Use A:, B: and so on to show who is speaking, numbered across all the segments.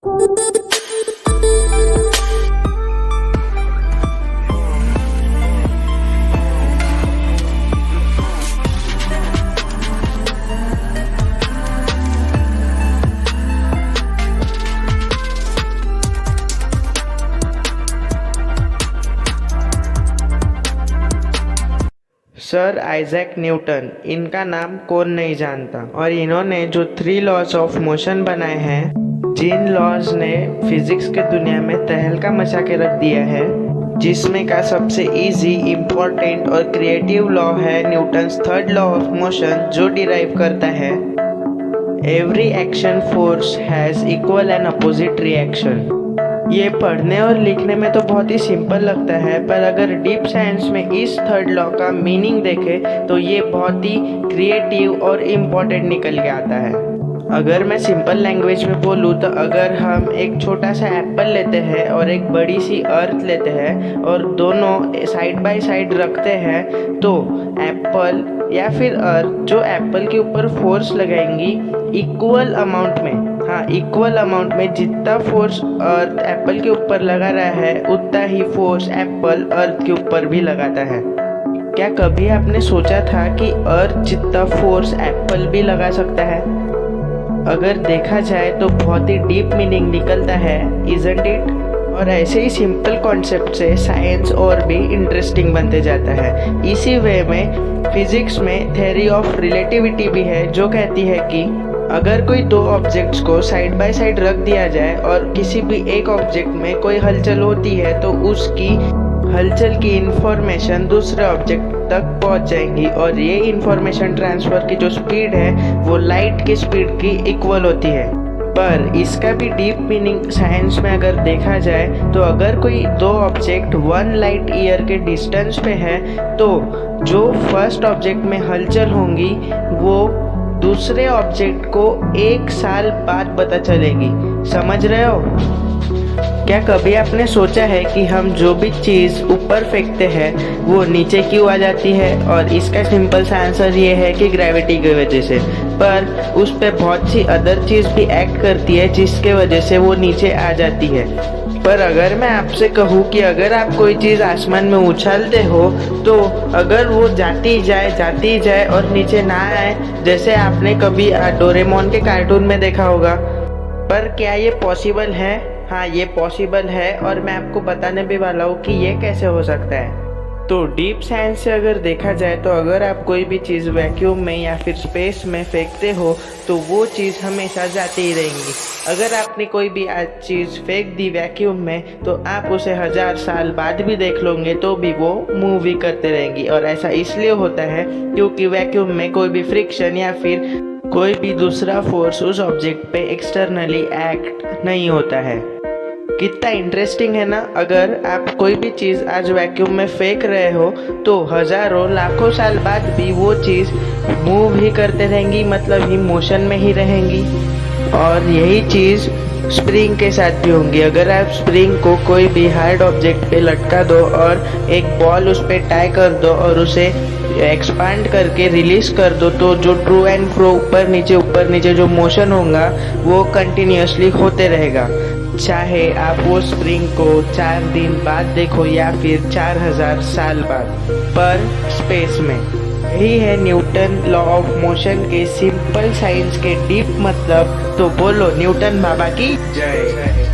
A: Sir Isaac Newton, इनका नाम कौन नहीं जानता। और इन्होंने जो 3 लॉज ऑफ मोशन बनाए हैं, जिन लॉज ने फिजिक्स के दुनिया में तहलका मचा के रख दिया है, जिसमें का सबसे इजी, इम्पोर्टेंट और क्रिएटिव लॉ है Newton's 3rd law of motion, जो डिराइव करता है every action force has equal and opposite reaction. ये पढ़ने और लिखने में तो बहुत ही सिंपल लगता है, पर अगर डीप साइंस में इस 3rd लॉ का मीनिंग देखें तो ये बहुत ही क्रिएटिव और इम्पोर्टेंट निकल के आता है। अगर मैं सिंपल लैंग्वेज में बोलूँ तो अगर हम एक छोटा सा एप्पल लेते हैं और एक बड़ी सी अर्थ लेते हैं और दोनों साइड बाय साइड रखते हैं, तो एप्पल या फिर अर्थ जो एप्पल के ऊपर फोर्स लगाएंगी इक्वल अमाउंट में, इक्वल अमाउंट में जितना फोर्स अर्थ एप्पल के ऊपर लगा रहा है उतना ही फोर्स एप्पल अर्थ के ऊपर भी लगाता है। क्या कभी आपने सोचा था कि अर्थ जितना फोर्स एप्पल भी लगा सकता है? अगर देखा जाए तो बहुत ही डीप मीनिंग निकलता है, इजंट इट? और ऐसे ही सिंपल कॉन्सेप्ट से साइंस और भी इंटरेस्टिंग बनते जाता है। इसी वे में फिजिक्स में थ्योरी ऑफ रिलेटिविटी भी है, जो कहती है कि अगर कोई 2 ऑब्जेक्ट्स को साइड बाय साइड रख दिया जाए और किसी भी एक ऑब्जेक्ट में कोई हलचल होती है तो उसकी हलचल की इंफॉर्मेशन दूसरे ऑब्जेक्ट तक पहुंच जाएंगी, और ये इंफॉर्मेशन ट्रांसफर की जो स्पीड है वो लाइट की स्पीड की इक्वल होती है। पर इसका भी डीप मीनिंग साइंस में अगर देखा जाए तो अगर कोई 2 ऑब्जेक्ट 1 लाइट ईयर के डिस्टेंस पे है तो जो फर्स्ट ऑब्जेक्ट में हलचल होंगी वो दूसरे ऑब्जेक्ट को 1 साल बाद पता चलेगी। समझ रहे हो? क्या कभी आपने सोचा है कि हम जो भी चीज़ ऊपर फेंकते हैं वो नीचे क्यों आ जाती है? और इसका सिंपल सा आंसर ये है कि ग्रेविटी की वजह से। पर उस पर बहुत सी अदर चीज़ भी एक्ट करती है जिसके वजह से वो नीचे आ जाती है। पर अगर मैं आपसे कहूँ कि अगर आप कोई चीज़ आसमान में उछालते हो तो अगर वो जाती जाए और नीचे ना आए, जैसे आपने कभी डोरेमोन के कार्टून में देखा होगा, पर क्या ये पॉसिबल है? हाँ, ये पॉसिबल है, और मैं आपको बताने भी वाला हूँ कि ये कैसे हो सकता है। तो डीप साइंस से अगर देखा जाए तो अगर आप कोई भी चीज़ वैक्यूम में या फिर स्पेस में फेंकते हो तो वो चीज़ हमेशा जाती ही रहेंगी। अगर आपने कोई भी चीज़ फेंक दी वैक्यूम में तो आप उसे 1000 साल बाद भी देख लोगे तो भी वो मूव ही करते रहेंगी। और ऐसा इसलिए होता है क्योंकि वैक्यूम में कोई भी फ्रिक्शन या फिर कोई भी दूसरा फोर्स उस ऑब्जेक्ट पे एक्सटर्नली एक्ट नहीं होता है। कितना इंटरेस्टिंग है ना? अगर आप कोई भी चीज़ आज वैक्यूम में फेंक रहे हो तो हज़ारों लाखों साल बाद भी वो चीज़ मूव ही करते रहेंगी, मतलब ही मोशन में ही रहेंगी। और यही चीज़ स्प्रिंग के साथ भी होंगी। अगर आप स्प्रिंग को कोई भी हार्ड ऑब्जेक्ट पे लटका दो और एक बॉल उस पर टाई कर दो और उसे एक्सपांड करके रिलीज कर दो तो जो ट्रू एंड फ्रो ऊपर नीचे जो मोशन होगा वो कंटिन्यूसली होते रहेगा, चाहे आप वो स्प्रिंग को 4 दिन बाद देखो या फिर 4000 साल बाद। पर स्पेस में यही है न्यूटन लॉ ऑफ मोशन के सिंपल साइंस के डीप मतलब। तो बोलो न्यूटन बाबा की जय।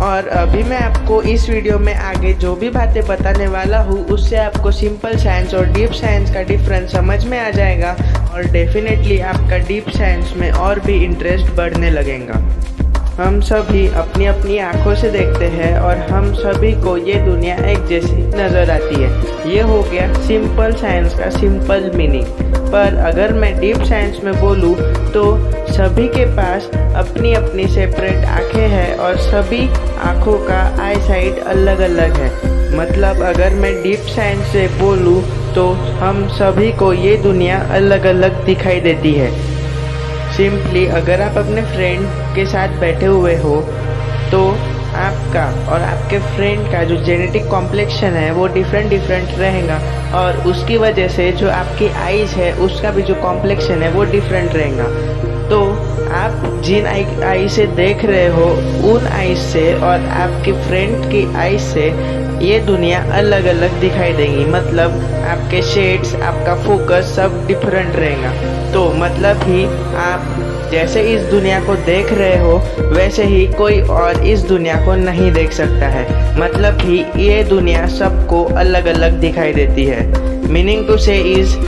A: और अभी मैं आपको इस वीडियो में आगे जो भी बातें बताने वाला हूँ उससे आपको सिंपल साइंस और डीप साइंस का डिफरेंस समझ में आ जाएगा, और डेफिनेटली आपका डीप साइंस में और भी इंटरेस्ट बढ़ने लगेगा। हम सभी अपनी अपनी आंखों से देखते हैं और हम सभी को ये दुनिया एक जैसी नज़र आती है। ये हो गया सिंपल साइंस का सिंपल मीनिंग। पर अगर मैं डीप साइंस में बोलूँ तो सभी के पास अपनी अपनी सेपरेट आँखें हैं और सभी आँखों का आई साइट अलग अलग है। मतलब अगर मैं डीप साइंस से बोलूँ तो हम सभी को ये दुनिया अलग अलग दिखाई देती है। सिंपली अगर आप अपने फ्रेंड के साथ बैठे हुए हो तो आपका और आपके फ्रेंड का जो जेनेटिक कॉम्प्लेक्शन है वो डिफरेंट रहेगा, और उसकी वजह से जो आपकी आईज है उसका भी जो कॉम्प्लेक्शन है वो डिफरेंट रहेगा। तो आप जिन आई से देख रहे हो उन आई से और आपके फ्रेंड की आई से ये दुनिया अलग अलग दिखाई देगी। मतलब आपके शेड्स, आपका फोकस सब डिफरेंट रहेगा। तो मतलब ही आप जैसे इस दुनिया को देख रहे हो वैसे ही कोई और इस दुनिया को नहीं देख सकता है। मतलब ही ये दुनिया सबको अलग अलग दिखाई देती है। मीनिंग टू से इज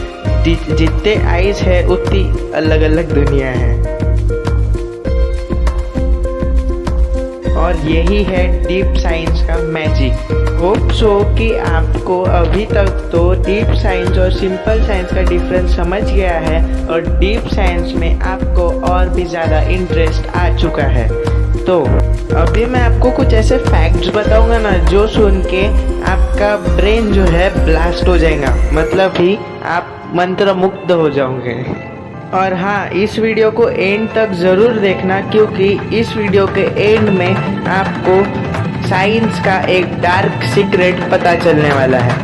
A: जितने आइज है उतनी अलग अलग दुनिया है। और यही है डीप साइंस का मैजिक। होप सो कि आपको अभी तक तो डीप साइंस और सिंपल साइंस का डिफरेंस समझ गया है और डीप साइंस में आपको और भी ज़्यादा इंटरेस्ट आ चुका है। तो अभी मैं आपको कुछ ऐसे फैक्ट्स बताऊंगा ना जो सुन के आपका ब्रेन जो है ब्लास्ट हो जाएगा। मतलब ही आप मंत्रमुग्ध हो जाओगे। और हाँ, इस वीडियो को एंड तक ज़रूर देखना क्योंकि इस वीडियो के एंड में आपको साइंस का एक डार्क सीक्रेट पता चलने वाला है।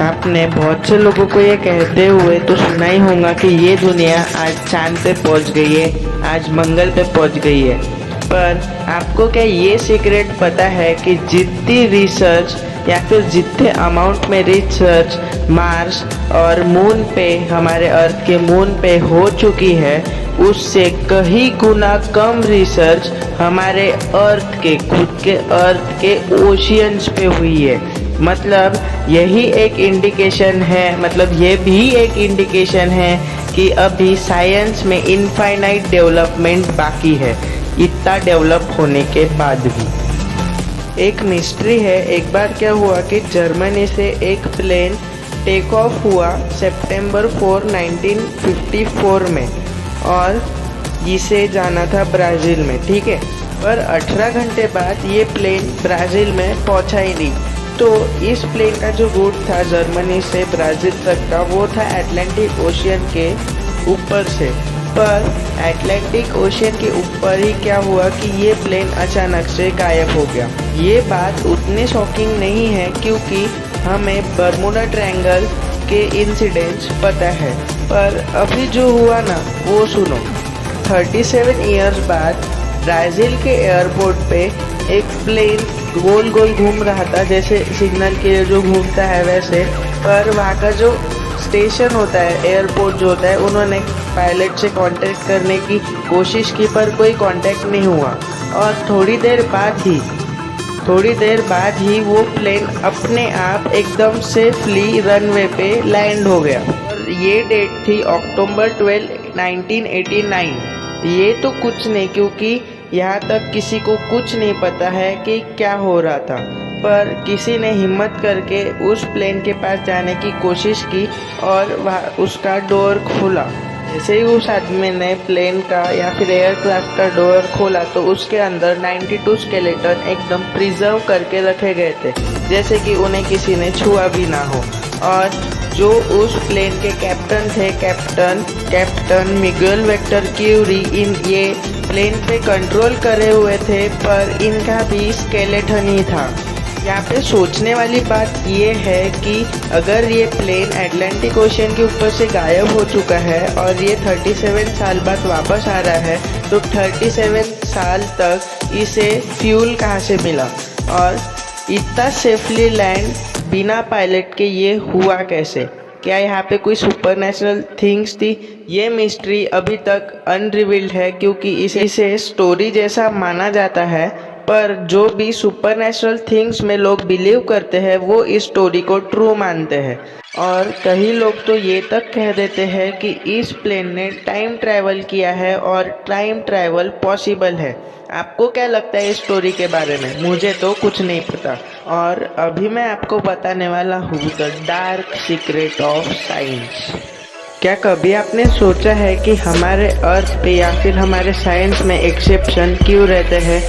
A: आपने बहुत से लोगों को ये कहते हुए तो सुना ही होगा कि ये दुनिया आज चांद पे पहुंच गई है, आज मंगल पे पहुंच गई है। पर आपको क्या ये सीक्रेट पता है कि जितनी रिसर्च या फिर जितने अमाउंट में रिसर्च मार्स और मून पे, हमारे अर्थ के मून पे हो चुकी है, उससे कहीं गुना कम रिसर्च हमारे अर्थ के, खुद के अर्थ के ओशियंस पे हुई है। मतलब यही एक इंडिकेशन है, मतलब ये भी एक इंडिकेशन है कि अभी साइंस में इनफाइनाइट डेवलपमेंट बाकी है, इतना डेवलप होने के बाद भी। एक मिस्ट्री है। एक बार क्या हुआ कि जर्मनी से एक प्लेन टेक ऑफ हुआ सितंबर 4, 1954 में और इसे जाना था ब्राज़ील में, ठीक है। पर 18 घंटे बाद ये प्लेन ब्राज़ील में पहुंचा ही नहीं। तो इस प्लेन का जो रूट था जर्मनी से ब्राज़ील तक का, वो था अटलांटिक ओशियन के ऊपर से। पर अटलांटिक ओशियन के ऊपर ही क्या हुआ कि ये प्लेन अचानक से गायब हो गया। ये बात उतनी शॉकिंग नहीं है क्योंकि हमें बर्मुडा ट्रायंगल के इंसिडेंट्स पता है। पर अभी जो हुआ ना वो सुनो। 37 इयर्स बाद ब्राज़ील के एयरपोर्ट पे एक प्लेन गोल गोल घूम रहा था, जैसे सिग्नल के लिए जो घूमता है वैसे। पर वहाँ का जो स्टेशन होता है, एयरपोर्ट जो होता है, उन्होंने पायलट से कांटेक्ट करने की कोशिश की पर कोई कांटेक्ट नहीं हुआ। और थोड़ी देर बाद ही वो प्लेन अपने आप एकदम सेफली रनवे पे लैंड हो गया। और ये डेट थी अक्टूबर 12, 1989। ये तो कुछ नहीं क्योंकि यहाँ तक किसी को कुछ नहीं पता है कि क्या हो रहा था। पर किसी ने हिम्मत करके उस प्लेन के पास जाने की कोशिश की और वह उसका डोर खोला। जैसे ही उस आदमी ने प्लेन का या फिर एयरक्राफ्ट का डोर खोला तो उसके अंदर 92 स्केलेटन एकदम प्रिजर्व करके रखे गए थे, जैसे कि उन्हें किसी ने छुआ भी ना हो। और जो उस प्लेन के कैप्टन थे, कैप्टन मिगुएल वेक्टर क्यूरी, इन ये प्लेन पे कंट्रोल करे हुए थे, पर इनका भी स्केलेटन ही था। यहाँ पे सोचने वाली बात ये है कि अगर ये प्लेन अटलांटिक ओशियन के ऊपर से गायब हो चुका है और ये 37 साल बाद वापस आ रहा है, तो 37 साल तक इसे फ्यूल कहाँ से मिला और इतना सेफली लैंड बिना पायलट के ये हुआ कैसे? क्या यहाँ पे कोई सुपरनेचुरल थिंग्स थी? ये मिस्ट्री अभी तक अनरिवील्ड है क्योंकि इसे स्टोरी जैसा माना जाता है। पर जो भी सुपरनेचुरल थिंग्स में लोग बिलीव करते हैं वो इस स्टोरी को ट्रू मानते हैं। और कई लोग तो ये तक कह देते हैं कि इस प्लेन ने टाइम ट्रैवल किया है और टाइम ट्रैवल पॉसिबल है। आपको क्या लगता है इस स्टोरी के बारे में? मुझे तो कुछ नहीं पता। और अभी मैं आपको बताने वाला हूँ the dark secret of science. क्या कभी आपने सोचा है कि हमारे अर्थ पे या फिर हमारे साइंस में एक्सेप्शन क्यों रहते हैं?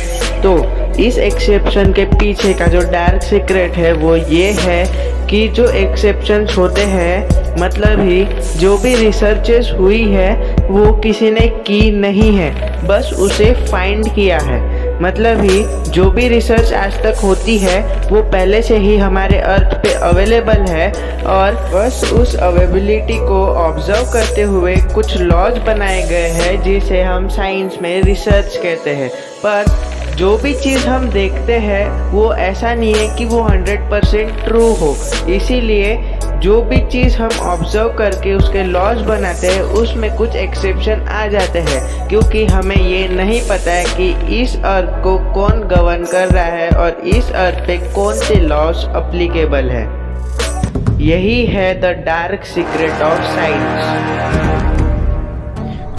A: तो इस एक्सेप्शन के पीछे का जो डार्क सीक्रेट है वो ये है कि जो एक्सेप्शंस होते हैं, मतलब ही जो भी रिसर्चेस हुई है वो किसी ने की नहीं है, बस उसे फाइंड किया है। मतलब ही जो भी रिसर्च आज तक होती है वो पहले से ही हमारे अर्थ पे अवेलेबल है और बस उस अवेलेबिलिटी को ऑब्जर्व करते हुए कुछ लॉज बनाए गए हैं जिसे हम साइंस में रिसर्च कहते हैं। पर जो भी चीज़ हम देखते हैं वो ऐसा नहीं है कि वो 100% ट्रू हो, इसीलिए जो भी चीज़ हम ऑब्जर्व करके उसके लॉज बनाते हैं उसमें कुछ एक्सेप्शन आ जाते हैं, क्योंकि हमें ये नहीं पता है कि इस अर्थ को कौन गवर्न कर रहा है और इस अर्थ पे कौन से लॉज अप्लीकेबल है। यही है the dark secret of science.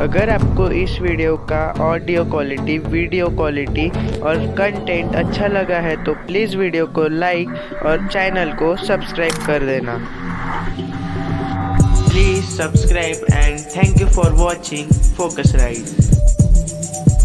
A: अगर आपको इस वीडियो का ऑडियो क्वालिटी, वीडियो क्वालिटी और कंटेंट अच्छा लगा है तो प्लीज़ वीडियो को लाइक और चैनल को सब्सक्राइब कर देना। Please subscribe and thank you for watching focus ride.